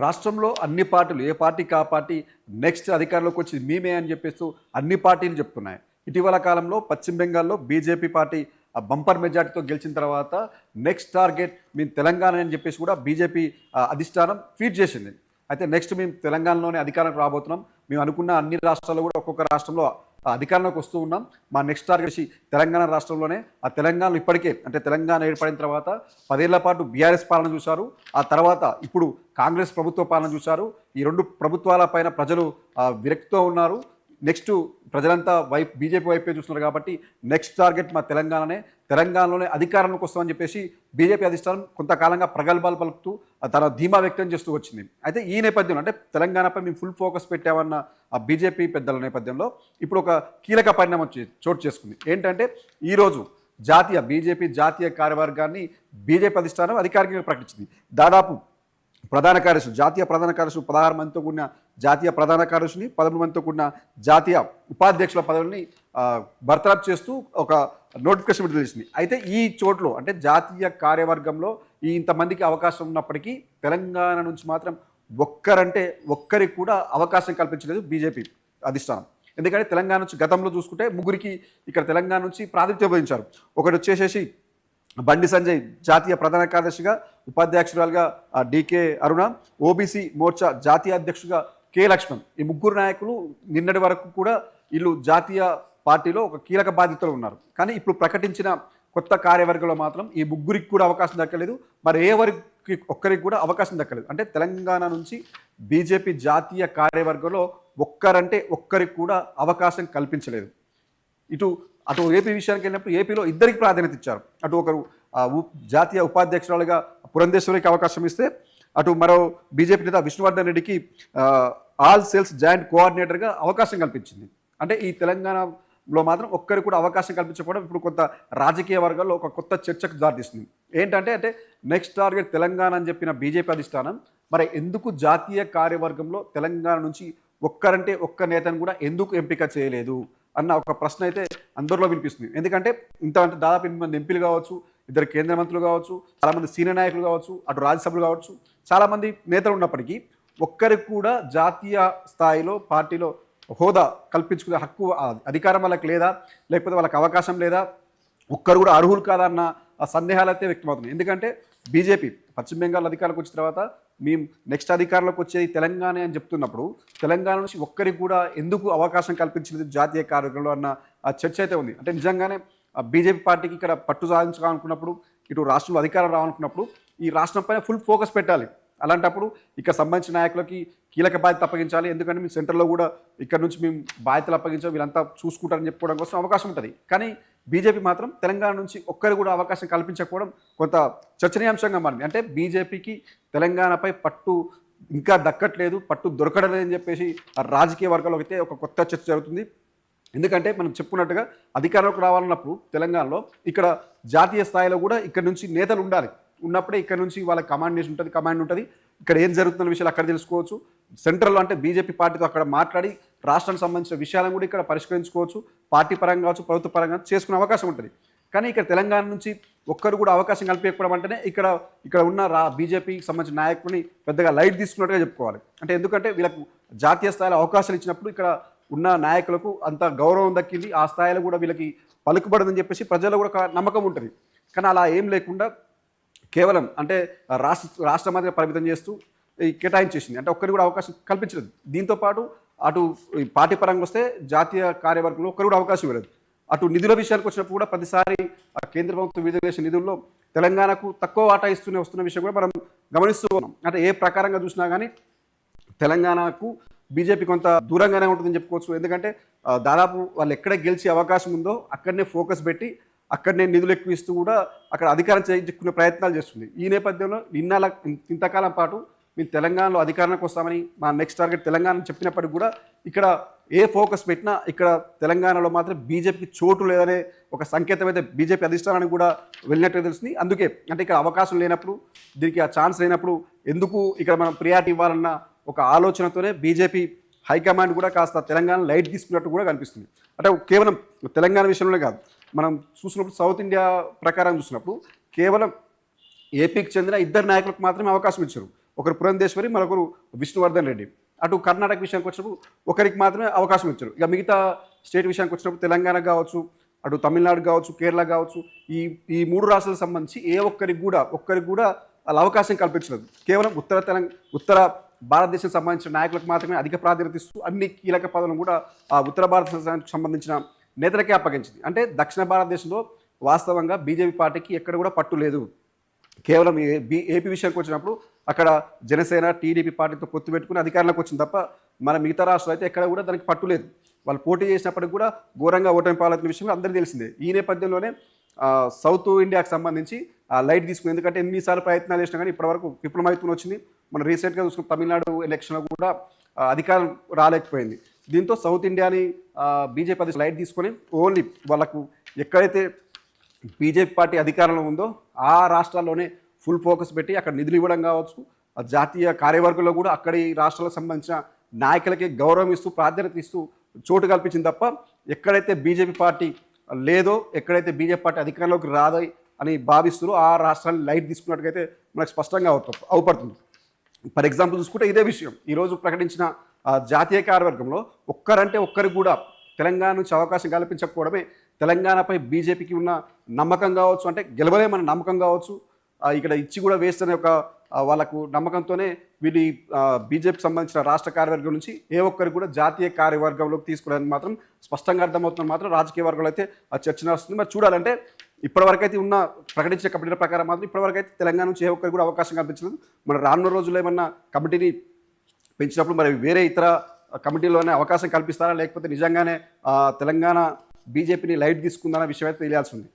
రాష్ట్రంలో అన్ని పార్టీలు ఏ పార్టీకి ఆ పార్టీ నెక్స్ట్ అధికారంలోకి వచ్చి మేమే అని చెప్పేస్తూ అన్ని పార్టీలు చెప్తున్నాయి. ఇటీవల కాలంలో పశ్చిమ బెంగాల్లో బీజేపీ పార్టీ బంపర్ మెజార్టీతో గెలిచిన తర్వాత నెక్స్ట్ టార్గెట్ మేము తెలంగాణ అని చెప్పేసి కూడా బీజేపీ అధిష్టానం ట్వీట్ చేసింది. అయితే నెక్స్ట్ మేము తెలంగాణలోనే అధికారంలోకి రాబోతున్నాం, మేము అనుకున్న అన్ని రాష్ట్రాల్లో కూడా ఒక్కొక్క రాష్ట్రంలో అధికారంలోకి వస్తూ ఉన్నాం, మా నెక్స్ట్ టార్గెట్ తెలంగాణ రాష్ట్రంలోనే. ఆ తెలంగాణలో ఇప్పటికే అంటే తెలంగాణ ఏర్పడిన తర్వాత 10 ఏళ్ల పాటు బీఆర్ఎస్ పాలన చూశారు, ఆ తర్వాత ఇప్పుడు కాంగ్రెస్ ప్రభుత్వ పాలన చూశారు. ఈ రెండు ప్రభుత్వాల పైన ప్రజలు విరక్తితో ఉన్నారు. నెక్స్ట్ ప్రజలంతా బీజేపీ వైపే చూస్తున్నారు కాబట్టి నెక్స్ట్ టార్గెట్ మా తెలంగాణలోనే అధికారంలోకి వస్తామని చెప్పేసి బీజేపీ అధిష్టానం కొంతకాలంగా ప్రగల్భాలు పలుకుతూ తన ధీమా వ్యక్తం చేస్తూ వచ్చింది. అయితే ఈ నేపథ్యంలో అంటే తెలంగాణపై మేము ఫుల్ ఫోకస్ పెట్టామన్న ఆ బీజేపీ పెద్దల నేపథ్యంలో ఇప్పుడు ఒక కీలక పరిణామం చోటు చేసుకుంది. ఏంటంటే ఈరోజు బీజేపీ జాతీయ కార్యవర్గాన్ని బీజేపీ అధిష్టానం అధికారికంగా ప్రకటించింది. దాదాపు ప్రధాన కార్యదర్శులు, జాతీయ ప్రధాన కార్యదర్శులు 16 మందితో కూడిన జాతీయ ప్రధాన కార్యదర్శిని, 13 మందితో కూడిన జాతీయ ఉపాధ్యక్షుల పదవుల్ని బర్తరఫ్ చేస్తూ ఒక నోటిఫికేషన్ విడుదల చేసింది. అయితే ఈ చోట్లో అంటే జాతీయ కార్యవర్గంలో ఇంతమందికి అవకాశం ఉన్నప్పటికీ తెలంగాణ నుంచి మాత్రం ఒక్కరికి కూడా అవకాశం కల్పించలేదు బీజేపీ అధిష్టానం. ఎందుకంటే తెలంగాణ నుంచి గతంలో చూసుకుంటే ముగ్గురికి ఇక్కడ తెలంగాణ నుంచి ప్రాతినిధ్యం వహించారు. ఒకటి వచ్చేసేసి బండి సంజయ్ జాతీయ ప్రధాన కార్యదర్శిగా, ఉపాధ్యక్షురాలుగా డికే అరుణ, ఓబీసీ మోర్చా జాతీయ అధ్యక్షుడిగా కె లక్ష్మణ్. ఈ ముగ్గురు నాయకులు నిన్నటి వరకు కూడా వీళ్ళు జాతీయ పార్టీలో ఒక కీలక బాధ్యతలు ఉన్నారు. కానీ ఇప్పుడు ప్రకటించిన కొత్త కార్యవర్గంలో మాత్రం ఈ ముగ్గురికి కూడా అవకాశం దక్కలేదు, మరి ఒక్కరికి కూడా అవకాశం దక్కలేదు. అంటే తెలంగాణ నుంచి బీజేపీ జాతీయ కార్యవర్గంలో ఒక్కరికి కూడా అవకాశం కల్పించలేదు. అటు ఏపీ విషయానికి వెళ్ళినప్పుడు ఏపీలో ఇద్దరికి ప్రాధాన్యత ఇచ్చారు. అటు ఒకరు జాతీయ ఉపాధ్యక్షురాలుగా పురంధేశ్వరికి అవకాశం ఇస్తే, అటు మరో బీజేపీ నేత విష్ణువర్ధన్ రెడ్డికి ఆల్ సేల్స్ జాయింట్ కోఆర్డినేటర్గా అవకాశం కల్పించింది. అంటే ఈ తెలంగాణలో మాత్రం ఒక్కరికి కూడా అవకాశం కల్పించకపోవడం ఇప్పుడు కొంత రాజకీయ వర్గాల్లో ఒక కొత్త చర్చకు దారితీస్తుంది. ఏంటంటే నెక్స్ట్ టార్గెట్ తెలంగాణ అని చెప్పిన బీజేపీ అధిష్టానం మరి ఎందుకు జాతీయ కార్యవర్గంలో తెలంగాణ నుంచి ఒక్క నేతను కూడా ఎందుకు ఎంపిక చేయలేదు అన్న ఒక ప్రశ్న అయితే అందరిలో వినిపిస్తుంది. ఎందుకంటే అంటే దాదాపు 8 మంది ఎంపీలు కావచ్చు, 2 కేంద్ర మంత్రులు కావచ్చు, చాలామంది సీనియర్ నాయకులు కావచ్చు, అటు రాజ్యసభలు కావచ్చు, చాలామంది నేతలు ఉన్నప్పటికీ ఒక్కరికి కూడా జాతీయ స్థాయిలో పార్టీలో హోదా కల్పించుకునే హక్కు అధికారం వాళ్ళకి లేదా, లేకపోతే వాళ్ళకి అవకాశం లేదా, ఒక్కరు కూడా అర్హులు కాదన్న సందేహాలు అయితే వ్యక్తమవుతున్నాయి. ఎందుకంటే బీజేపీ పశ్చిమ బెంగాల్ అధికారంలోకి వచ్చిన తర్వాత మేము నెక్స్ట్ అధికారంలోకి వచ్చేది తెలంగాణ అని చెప్తున్నప్పుడు తెలంగాణ నుంచి ఒక్కరికి కూడా ఎందుకు అవకాశం కల్పించలేదు జాతీయ కార్యక్రమంలో అన్న చర్చ అయితే ఉంది. అంటే నిజంగానే బీజేపీ పార్టీకి ఇక్కడ పట్టు సాధించాలనుకున్నప్పుడు, ఇటు రాష్ట్రంలో అధికారం రావాలనుకున్నప్పుడు ఈ రాష్ట్రం పైన ఫుల్ ఫోకస్ పెట్టాలి. అలాంటప్పుడు ఇక్కడ సంబంధించిన నాయకులకి కీలక బాధ్యత అప్పగించాలి. ఎందుకంటే మేము సెంటర్లో కూడా ఇక్కడ నుంచి మేము బాధ్యతలు అప్పగించాం, వీళ్ళంతా చూసుకుంటారని చెప్పుకోవడం కోసం అవకాశం ఉంటుంది. కానీ బీజేపీ మాత్రం తెలంగాణ నుంచి ఒక్కరు కూడా అవకాశం కల్పించకపోవడం కొంత చర్చనీయాంశంగా మారింది. అంటే బీజేపీకి తెలంగాణపై పట్టు ఇంకా దక్కట్లేదు, పట్టు దొరకడలేదని చెప్పేసి ఆ రాజకీయ వర్గాల్లో అయితే ఒక కొత్త చర్చ జరుగుతుంది. ఎందుకంటే మనం చెప్పుకున్నట్టుగా అధికారంలోకి రావాలన్నప్పుడు తెలంగాణలో ఇక్కడ జాతీయ స్థాయిలో కూడా ఇక్కడ నుంచి నేతలు ఉండాలి. ఉన్నప్పుడే ఇక్కడ నుంచి వాళ్ళకి కమాండ్ ఉంటుంది. ఇక్కడ ఏం జరుగుతున్న విషయాలు అక్కడ తెలుసుకోవచ్చు. సెంట్రల్లో అంటే బీజేపీ పార్టీతో అక్కడ మాట్లాడి రాష్ట్రానికి సంబంధించిన విషయాలను కూడా ఇక్కడ పరిష్కరించుకోవచ్చు. పార్టీ పరంగా కావచ్చు, ప్రభుత్వ పరంగా చేసుకునే అవకాశం ఉంటుంది. కానీ ఇక్కడ తెలంగాణ నుంచి ఒక్కరు కూడా అవకాశం కల్పించకపోవడం అంటేనే ఇక్కడ ఉన్న బీజేపీకి సంబంధించిన నాయకుడిని పెద్దగా లైట్ తీసుకున్నట్టుగా చెప్పుకోవాలి. అంటే ఎందుకంటే వీళ్ళకు జాతీయ స్థాయిలో అవకాశాలు ఇచ్చినప్పుడు ఇక్కడ ఉన్న నాయకులకు అంత గౌరవం దక్కింది, ఆ స్థాయిలో కూడా వీళ్ళకి పలుకుబడదని చెప్పేసి ప్రజల్లో కూడా ఒక నమ్మకం ఉంటుంది. కానీ అలా ఏం లేకుండా కేవలం అంటే రాష్ట్ర మాత్రమే పరిమితం చేస్తూ కేటాయించేసింది. అంటే ఒక్కరికి కూడా అవకాశం కల్పించలేదు. దీంతోపాటు అటు పార్టీ పరంగా వస్తే జాతీయ కార్యవర్గంలో ఒక్కరు కూడా అవకాశం ఇవ్వలేదు. అటు నిధుల విషయానికి వచ్చినప్పుడు కూడా ప్రతిసారి కేంద్ర ప్రభుత్వం విడుదల చేసిన నిధుల్లో తెలంగాణకు తక్కువ వాటా వస్తున్న విషయం కూడా మనం గమనిస్తూ ఉన్నాం. అంటే ఏ ప్రకారంగా చూసినా కానీ తెలంగాణకు బీజేపీ కొంత దూరంగానే ఉంటుందని చెప్పుకోవచ్చు. ఎందుకంటే దాదాపు వాళ్ళు ఎక్కడ గెలిచే అవకాశం ఉందో అక్కడనే ఫోకస్ పెట్టి అక్కడనే నిధులు ఎక్కువ ఇస్తూ కూడా అక్కడ అధికారం చేయించుకునే ప్రయత్నాలు చేస్తుంది. ఈ నేపథ్యంలో ఇంతకాలం పాటు మేము తెలంగాణలో అధికారానికి వస్తామని మా నెక్స్ట్ టార్గెట్ తెలంగాణ చెప్పినప్పటికీ కూడా ఇక్కడ ఏ ఫోకస్ పెట్టినా ఇక్కడ తెలంగాణలో మాత్రం బీజేపీకి చోటు లేదనే ఒక సంకేతం అయితే బీజేపీ అధిష్టానానికి కూడా వెళ్ళినట్టుగా తెలుస్తుంది. అందుకే అంటే ఇక్కడ అవకాశం లేనప్పుడు, దీనికి ఆ ఛాన్స్ లేనప్పుడు ఎందుకు ఇక్కడ మనం ప్రియారిటీ ఇవ్వాలన్న ఒక ఆలోచనతోనే బీజేపీ హైకమాండ్ కూడా కాస్త తెలంగాణ లైట్ తీసుకున్నట్టు కూడా కనిపిస్తుంది. అంటే కేవలం తెలంగాణ విషయంలోనే కాదు, మనం చూసినప్పుడు సౌత్ ఇండియా ప్రకారం చూసినప్పుడు కేవలం ఏపీకి చెందిన 2 నాయకులకు మాత్రమే అవకాశం ఇచ్చారు. ఒకరు పురంధేశ్వరి, మరొకరు విష్ణువర్ధన్ రెడ్డి. అటు కర్ణాటక విషయానికి వచ్చినప్పుడు ఒకరికి మాత్రమే అవకాశం ఇచ్చారు. ఇక మిగతా స్టేట్ విషయానికి వచ్చినప్పుడు తెలంగాణ కావచ్చు, అటు తమిళనాడు కావచ్చు, కేరళ కావచ్చు, ఈ ఈ 3 రాష్ట్రాలకు సంబంధించి ఏ ఒక్కరికి కూడా వాళ్ళ అవకాశం కల్పించలేదు. కేవలం ఉత్తర భారతదేశం సంబంధించిన నాయకులకు మాత్రమే అధిక ప్రాధాన్యత ఇస్తూ అన్ని కీలక పదవులను కూడా ఆ ఉత్తర భారతదేశానికి సంబంధించిన నేతలకే అప్పగించింది. అంటే దక్షిణ భారతదేశంలో వాస్తవంగా బీజేపీ పార్టీకి ఎక్కడ కూడా పట్టు లేదు. కేవలం ఏపీ విషయానికి వచ్చినప్పుడు అక్కడ జనసేన, టీడీపీ పార్టీతో పొత్తు పెట్టుకుని అధికారంలోకి వచ్చింది తప్ప మన మిగతా రాష్ట్రాలు అయితే ఎక్కడ కూడా దానికి పట్టు లేదు. వాళ్ళు పోటీ చేసినప్పటికి కూడా ఘోరంగా ఓటమి పాలవుతున్న విషయంలో అందరికీ తెలిసిందే. ఈ నేపథ్యంలోనే సౌత్ ఇండియాకి సంబంధించి లైట్ తీసుకుని, ఎందుకంటే ఎన్నిసార్లు ప్రయత్నాలు చేసినా కానీ ఇప్పటివరకు విఫలమవుతూనే వచ్చింది. మనం రీసెంట్గా చూసుకున్న తమిళనాడు ఎలక్షన్లో కూడా అధికారం రాలేకపోయింది. దీంతో సౌత్ ఇండియాని బీజేపీ అది లైట్ తీసుకొని ఓన్లీ వాళ్ళకు ఎక్కడైతే బీజేపీ పార్టీ అధికారంలో ఉందో ఆ రాష్ట్రాల్లోనే ఫుల్ ఫోకస్ పెట్టి అక్కడ నిధులు ఇవ్వడం కావచ్చు, ఆ జాతీయ కార్యవర్గంలో కూడా అక్కడి రాష్ట్రాలకు సంబంధించిన నాయకులకి గౌరవం ఇస్తూ ప్రాధాన్యత ఇస్తూ చోటు కల్పించింది తప్ప ఎక్కడైతే బీజేపీ పార్టీ లేదో, ఎక్కడైతే బీజేపీ పార్టీ అధికారంలోకి రాదో అని భావిస్తూ ఆ రాష్ట్రాన్ని లైట్ తీసుకున్నట్టుగైతే మనకు స్పష్టంగా అవుపడుతుంది. ఫర్ ఎగ్జాంపుల్ చూసుకుంటే ఇదే విషయం ఈరోజు ప్రకటించిన జాతీయ కార్యవర్గంలో ఒక్కరికి కూడా తెలంగాణ నుంచి అవకాశం కల్పించకపోవడమే తెలంగాణపై బీజేపీకి ఉన్న నమ్మకం కావచ్చు, అంటే గెలవలేమన్న నమ్మకం కావచ్చు, ఇక్కడ ఇచ్చి కూడా వేస్ట్ అనే ఒక వాళ్ళకు నమ్మకంతోనే వీళ్ళు బీజేపీకి సంబంధించిన రాష్ట్ర కార్యవర్గం నుంచి ఏ ఒక్కరికి కూడా జాతీయ కార్యవర్గంలోకి తీసుకోవడానికి మాత్రం స్పష్టంగా అర్థమవుతున్న మాత్రం రాజకీయ వర్గాలు అయితే ఆ చర్చ నడుస్తుంది. మరి చూడాలంటే ఇప్పటివరకు అయితే ఉన్న ప్రకటించిన కమిటీల ప్రకారం మాత్రం ఇప్పటివరకు అయితే తెలంగాణ నుంచి ఏ ఒక్కరికి కూడా అవకాశం కల్పించలేదు. మన రానున్న రోజుల్లో ఏమన్నా కమిటీని పెంచినప్పుడు మరి వేరే ఇతర కమిటీలోనే అవకాశం కల్పిస్తారా, లేకపోతే నిజంగానే తెలంగాణ బీజేపీని లైట్ తీసుకుందన్న విషయం అయితే తెలియాల్సి ఉంది.